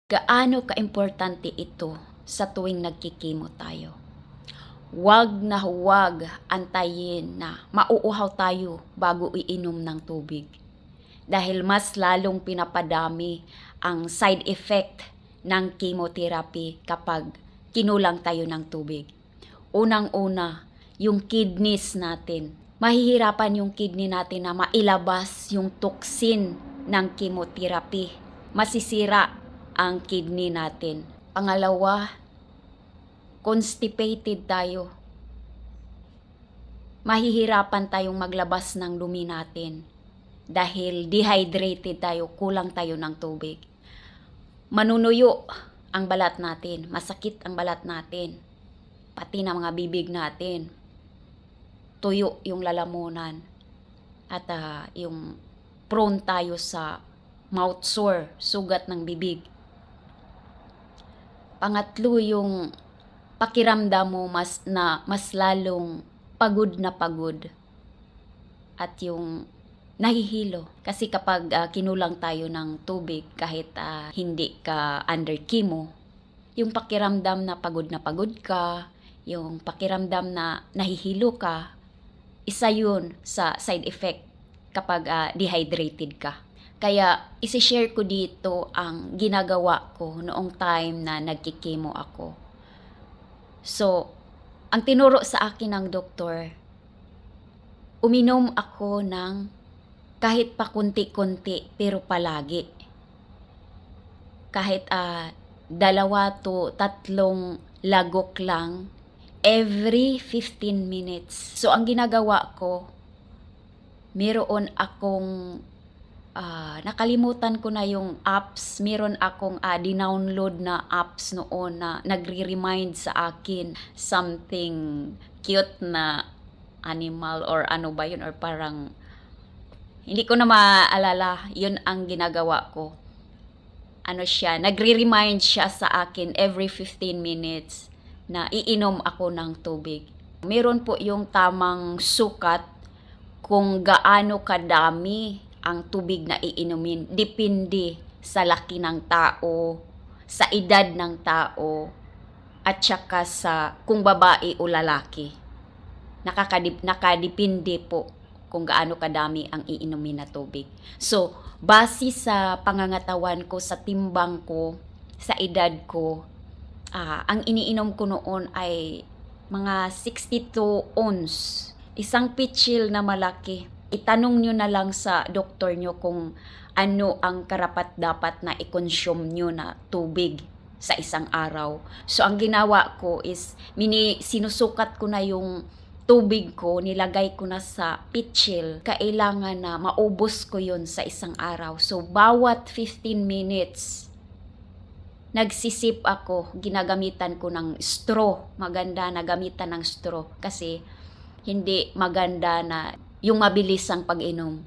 Gaano kaimportante ito sa tuwing nagkikimo tayo? Huwag na huwag antayin na mauuhaw tayo bago iinom ng tubig. Dahil mas lalong pinapadami ang side effect ng chemotherapy kapag kinulang tayo ng tubig. Unang-una, yung kidneys natin. Mahihirapan yung kidney natin na mailabas yung toxin ng chemotherapy. Masisira ang kidney natin. Pangalawa, constipated tayo. Mahihirapan tayong maglabas ng dumi natin dahil dehydrated tayo, kulang tayo ng tubig. Manunuyo ang balat natin, masakit ang balat natin, pati na mga bibig natin. Tuyo yung lalamunan at yung prone tayo sa mouth sore, sugat ng bibig. Pangatlo, yung pakiramdam mo mas lalong pagod na pagod at yung nahihilo. Kasi kapag kinulang tayo ng tubig kahit hindi ka under chemo, yung pakiramdam na pagod ka, yung pakiramdam na nahihilo ka, isa yun sa side effect kapag dehydrated ka. Kaya isi-share ko dito ang ginagawa ko noong time na nagkikemo ako. So, ang tinuro sa akin ng doktor, uminom ako ng kahit pa kunti-kunti pero palagi. Kahit 2 to 3 lagok lang every 15 minutes. So, ang ginagawa ko, meron akong nakalimutan ko na yung apps. Meron akong dinownload na apps noon na nagre-remind sa akin something cute na animal or ano ba yun, or parang hindi ko na maalala. Yun ang ginagawa ko. Ano siya, nagre-remind siya sa akin every 15 minutes na iinom ako ng tubig. Meron po yung tamang sukat kung gaano kadami ang tubig na iinumin. Depende sa laki ng tao, sa edad ng tao, at saka sa kung babae o lalaki. Nakadepende po kung gaano kadami ang iinumin na tubig. So, base sa pangangatawan ko, sa timbang ko, sa edad ko, ang iniinom ko noon ay mga 62 ounce. Isang pitchil na malaki. Itanong nyo na lang sa doktor nyo kung ano ang karapat-dapat na i-consume nyo na tubig sa isang araw. So, ang ginawa ko is, sinusukat ko na yung tubig ko, nilagay ko na sa pitchil. Kailangan na maubos ko yun sa isang araw. So, bawat 15 minutes, nagsisip ako, ginagamitan ko ng straw. Maganda na gamitan ng straw kasi hindi maganda na yung mabilis ang pag-inom.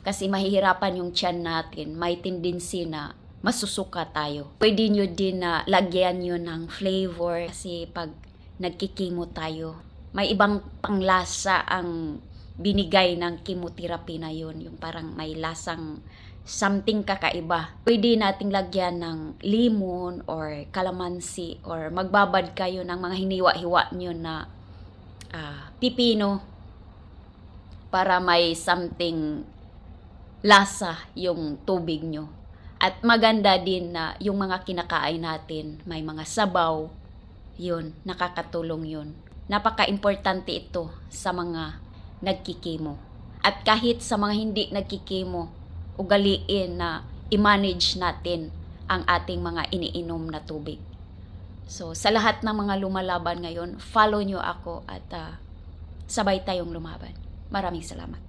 Kasi mahihirapan yung tiyan natin, may tendency na masusuka tayo. Pwede nyo din na lagyan nyo ng flavor kasi pag nagkikimo tayo, may ibang panglasa ang binigay ng chemotherapy na yun. Yung parang may lasang something kakaiba. Pwede nating lagyan ng lemon or calamansi or magbabad kayo ng mga hiniwa-hiwa nyo na pipino para may something lasa yung tubig nyo. At maganda din na yung mga kinakain natin, may mga sabaw, yun, nakakatulong yun. Napaka-importante ito sa mga nagkikimo. At kahit sa mga hindi nagkikimo, ugaliin na i-manage natin ang ating mga iniinom na tubig. So, sa lahat ng mga lumalaban ngayon, follow nyo ako at sabay tayong lumaban. Maraming salamat.